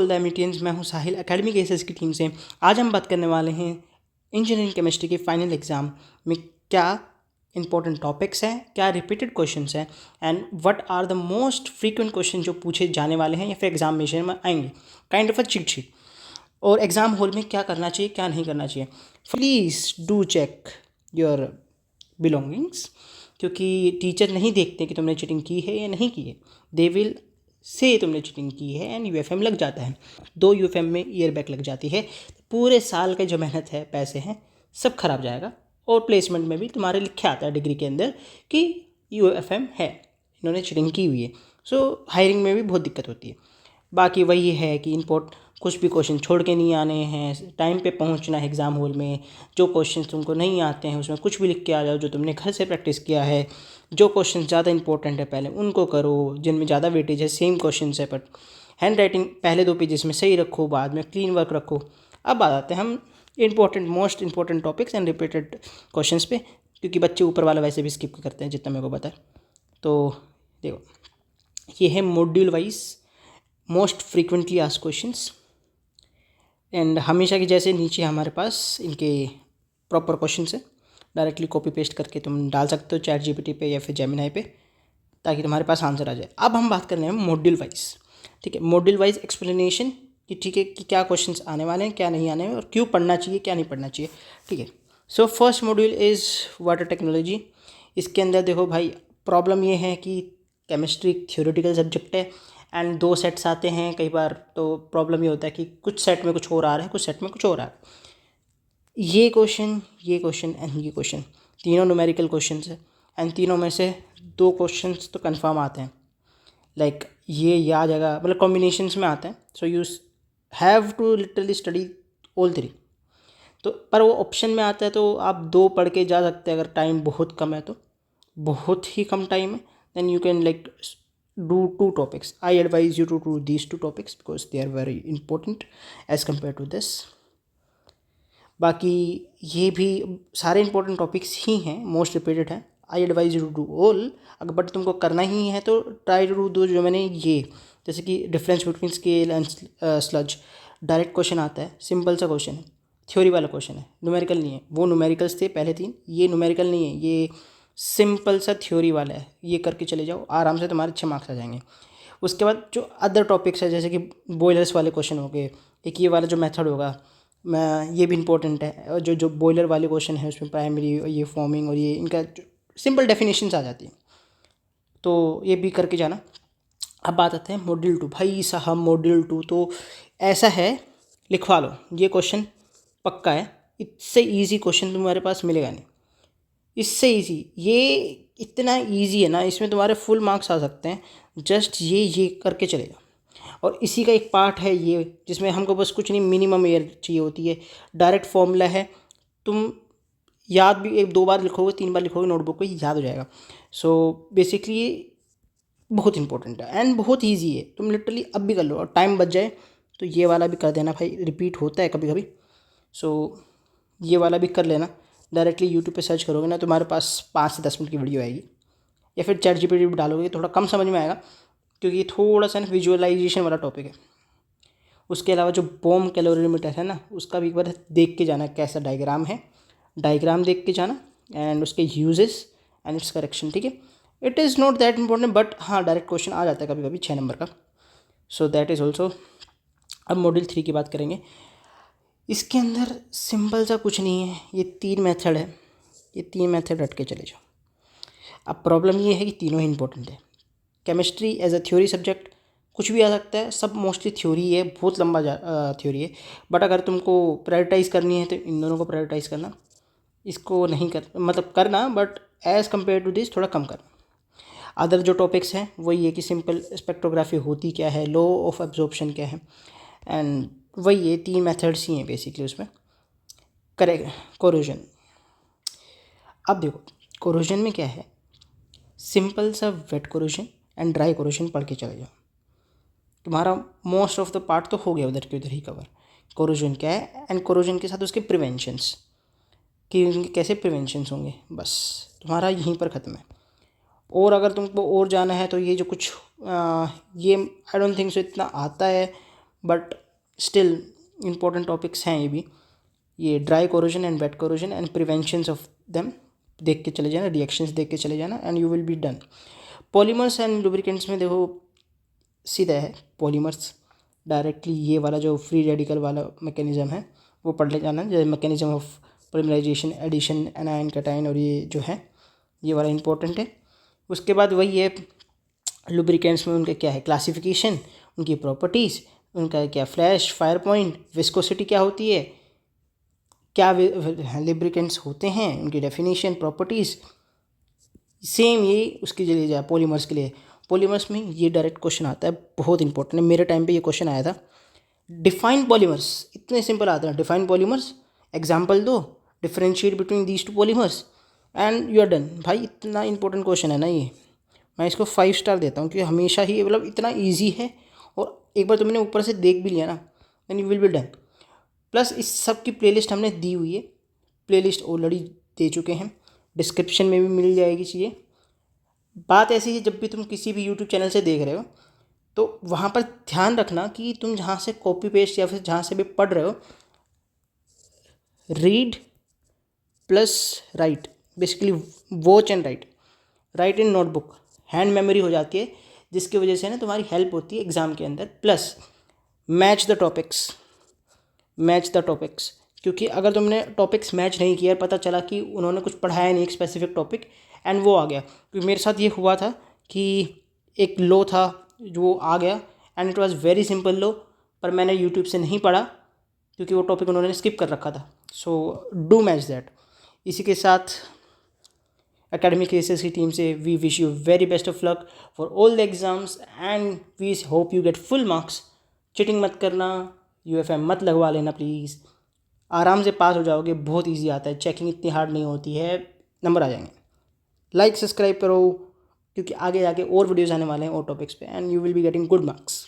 The Amitians, मैं हूं Sahil academy cases की टीम से। आज हम बात करने वाले हैं इंजीनियरिंग केमिस्ट्री के फाइनल एग्ज़ाम में क्या इंपॉर्टेंट टॉपिक्स हैं, क्या रिपीटेड क्वेश्चंस हैं, and what are the most frequent question जो पूछे जाने वाले हैं या फिर एग्जामिनेशन में आएंगे, kind of a cheat sheet. और एग्ज़ाम हॉल में क्या करना चाहिए, क्या नहीं करना चाहिए। Please do check your belongings, क्योंकि टीचर नहीं देखते कि तुमने चीटिंग की है या नहीं की है। दे विल से तुमने चीटिंग की है एंड यूएफएम लग जाता है। 2 यूएफएम में ईयर बैक लग जाती है। पूरे साल का जो मेहनत है, पैसे हैं, सब खराब जाएगा। और प्लेसमेंट में भी तुम्हारे लिखे आता है डिग्री के अंदर कि यूएफएम है, इन्होंने चीटिंग की हुई है। सो हायरिंग में भी बहुत दिक्कत होती है। बाकी वही है कि कुछ भी क्वेश्चन छोड़ के नहीं आने हैं, टाइम पे पहुंचना है एग्ज़ाम हॉल में। जो क्वेश्चन तुमको नहीं आते हैं उसमें कुछ भी लिख के आ जाओ, जो तुमने घर से प्रैक्टिस किया है। जो क्वेश्चन ज़्यादा इंपॉर्टेंट है पहले उनको करो, जिनमें ज़्यादा वेटेज है, सेम क्वेश्चन है बट हैंड राइटिंग पहले 2 पेजेस में सही रखो, बाद में क्लीन वर्क रखो। अब आ जाते हैं हम most important topics and repeated questions पे, क्योंकि बच्चे ऊपर वाला वैसे भी स्किप करते हैं जितना मेरे को पता है। तो देखो, ये है module wise most frequently asked questions. And हमेशा की जैसे नीचे हमारे पास इनके प्रॉपर क्वेश्चन है, डायरेक्टली कॉपी पेस्ट करके तुम डाल सकते हो चैट जीपीटी पे या फिर जेमिनाई पे, ताकि तुम्हारे पास आंसर आ जाए। अब हम बात कर रहे हैं मॉड्यूल वाइज, ठीक है। मॉड्यूल वाइज एक्सप्लेनेशन कि ठीक है कि क्या क्वेश्चंस आने वाले हैं, क्या नहीं आने वाले, और क्यों पढ़ना चाहिए, क्या नहीं पढ़ना चाहिए, ठीक है। So first module is water technology. इसके अंदर देखो भाई, प्रॉब्लम ये है कि केमिस्ट्री थ्योरेटिकल सब्जेक्ट है एंड 2 सेट्स आते हैं कई बार। तो प्रॉब्लम ये होता है कि कुछ सेट में कुछ और आ रहा है, कुछ सेट में कुछ और आ रहा है। ये क्वेश्चन एंड ये क्वेश्चन तीनों न्यूमेरिकल क्वेश्चंस है एंड तीनों में से 2 क्वेश्चंस तो कंफर्म आते हैं। लाइक ये आ जाएगा, मतलब कॉम्बिनेशंस में आते हैं। So you have to literally study all 3। तो पर वो ऑप्शन में आता है तो आप 2 पढ़ के जा सकते हैं अगर टाइम बहुत कम है तो। बहुत ही कम टाइम है then you can like do 2 topics. I advise you to do these 2 topics because they are very important as compare to this. बाकी ये भी सारे इंपॉर्टेंट टॉपिक्स ही हैं, मोस्ट रिपीटेड हैं। I advise you to do all. अगर but तुमको करना ही है तो ट्राई टू डू जो मैंने ये, जैसे कि difference between scale and sludge, direct question आता है, सिंपल सा क्वेश्चन है, थ्योरी वाला क्वेश्चन है, न्यूमेरिकल नहीं है। वो न्यूमेरिकल्स थे पहले 3, ये न्यूमेरिकल नहीं है, ये सिंपल सा थ्योरी वाला है। ये करके चले जाओ, आराम से तुम्हारे अच्छे मार्क्स आ जाएंगे। उसके बाद जो अदर टॉपिक्स है, जैसे कि बॉयलर्स वाले क्वेश्चन हो गए, एक ये वाला जो मेथड होगा, मैं ये भी इंपॉर्टेंट है। और जो बॉयलर वाले क्वेश्चन है उसमें प्राइमरी और ये फॉर्मिंग और ये इनका सिंपल डेफिनेशंस आ जाती हैं, तो ये भी करके जाना। अब बात आते हैं मॉड्यूल 2। भाई साहब मॉड्यूल 2 तो ऐसा है, लिखवा लो, ये क्वेश्चन पक्का है। इससे ईजी क्वेश्चन तुम्हारे पास मिलेगा नहीं, इससे ईजी। ये इतना ईजी है ना, इसमें तुम्हारे फुल मार्क्स आ सकते हैं। जस्ट ये करके चलेगा। और इसी का एक पार्ट है ये, जिसमें हमको बस कुछ नहीं, मिनिमम एयर चाहिए होती है। डायरेक्ट फॉर्मूला है, तुम याद भी 1-2 बार लिखोगे, 3 बार लिखोगे, नोटबुक पे याद हो जाएगा। सो बेसिकली बहुत इंपॉर्टेंट है एंड बहुत ईजी है। तुम लिटरली अब भी कर लो और टाइम बच जाए तो ये वाला भी कर देना भाई, रिपीट होता है कभी कभी। सो ये वाला भी कर लेना। डायरेक्टली यूट्यूब पे सर्च करोगे ना, तुम्हारे पास 5 से 10 मिनट की वीडियो आएगी, या फिर चैट जीपीटी भी डालोगे, थोड़ा कम समझ में आएगा क्योंकि ये थोड़ा सा ना विजुअलाइजेशन वाला टॉपिक है। उसके अलावा जो बोम कैलोरीमीटर है ना, उसका भी एक बार देख के जाना कैसा डायग्राम है, डायग्राम देख के जाना एंड उसके यूजेस एंड इट्स करेक्शन, ठीक है। It is not that important but हाँ, डायरेक्ट क्वेश्चन आ जाता है कभी कभी 6 नंबर का। So that is also. अब मॉड्यूल 3 की बात करेंगे। इसके अंदर सिंपल सा कुछ नहीं है, ये 3 मेथड है, ये 3 मेथड रट के चले जाओ। अब प्रॉब्लम ये है कि तीनों ही इंपॉर्टेंट है। Chemistry as a theory subject कुछ भी आ सकता है, सब मोस्टली थ्योरी है, बहुत लंबा थ्योरी है। बट अगर तुमको प्रायोरिटाइज़ करनी है तो इन दोनों को प्रायोरिटाइज़ करना, इसको नहीं कर मतलब करना, but as compare to this थोड़ा कम करना। अदर जो टॉपिक्स हैं वही है कि सिंपल स्पेक्ट्रोग्राफी होती क्या है, लॉ ऑफ एब्जॉर्प्शन क्या है, एंड वही ये 3 मेथड्स ही हैं बेसिकली उसमें। Correct corrosion. अब देखो कोरोजन में क्या है, सिंपल सा wet corrosion and dry corrosion पढ़ के चले जाओ, तुम्हारा मोस्ट ऑफ द पार्ट तो हो गया उधर के उधर ही कवर। कोरोजन क्या है एंड कोरोजन के साथ उसके प्रिवेंशंस, कि उनके कैसे प्रिवेंशंस होंगे, बस तुम्हारा यहीं पर ख़त्म है। और अगर तुमको और जाना है तो ये जो कुछ ये आई डोंट थिंक सो इतना आता है, बट स्टिल इम्पोर्टेंट टॉपिक्स हैं ये भी। ये dry corrosion and wet corrosion and preventions of them देख के चले जाना, रिएक्शंस देख के चले जाना, and you will be done. Polymers and lubricants में देखो सीधा है, पॉलीमर्स डायरेक्टली ये वाला जो फ्री रेडिकल वाला मैकेनिज्म है वो पढ़ ले जाना, जैसे mechanism of polymerisation, addition, anion cation, और ये जो है ये वाला इंपॉर्टेंट है। उसके बाद वही है लुब्रिकेंट्स में उनका क्या है क्लासिफिकेशन, उनकी प्रॉपर्टीज़, उनका क्या फ्लैश, फायर पॉइंट, विस्कोसिटी क्या होती है, क्या लुब्रिकेंट्स होते हैं, उनकी डेफिनेशन, प्रॉपर्टीज़। सेम ये उसके लिए जाए पॉलीमर्स के लिए। पॉलीमर्स में ये डायरेक्ट क्वेश्चन आता है, बहुत इंपॉर्टेंट है, मेरे टाइम पे ये क्वेश्चन आया था। डिफाइन पॉलीमर्स, इतने सिंपल आता है, डिफाइन पॉलीमर्स, एग्जाम्पल दो, differentiate between these two polymers and you are done. भाई इतना इंपॉर्टेंट क्वेश्चन है ना ये, मैं इसको 5 स्टार देता हूँ, क्योंकि हमेशा ही मतलब इतना ईजी है, और एक बार तुमने ऊपर से देख भी लिया ना then you will be done. Plus इस सब की प्लेलिस्ट हमने दी हुई है, प्लेलिस्ट ऑलरेडी दे चुके हैं, डिस्क्रिप्शन में भी मिल जाएगी चीज़ें। बात ऐसी है, जब भी तुम किसी भी यूट्यूब चैनल से देख रहे हो तो वहाँ पर ध्यान रखना कि तुम जहाँ से कॉपी पेस्ट या फिर जहाँ से भी पढ़ रहे हो, read plus right, basically watch and right, right in notebook, hand memory हो जाती है, जिसकी वजह से ना तुम्हारी हेल्प होती है एग्ज़ाम के अंदर। Plus match the topics, match the topics, क्योंकि अगर तुमने टॉपिक्स मैच नहीं किया, पता चला कि उन्होंने कुछ पढ़ाया नहीं एक स्पेसिफिक टॉपिक एंड वो आ गया, क्योंकि मेरे साथ ये हुआ था कि एक लो था जो आ गया and it was very simple लो, पर मैंने यूट्यूब से नहीं पढ़ा क्योंकि वो टॉपिक उन्होंने स्किप कर रखा था। So do match that. इसी के साथ एकेडमिक केसेस की टीम से we wish you very best of luck for all the exams and we hope you get full marks. Cheating मत करना, यूएफएम मत लगवा लेना प्लीज़, आराम से पास हो जाओगे, बहुत इजी आता है, चेकिंग इतनी हार्ड नहीं होती है, नंबर आ जाएंगे। लाइक सब्सक्राइब करो, क्योंकि आगे जाके और वीडियोज़ आने वाले हैं और टॉपिक्स पे and you will be getting good marks.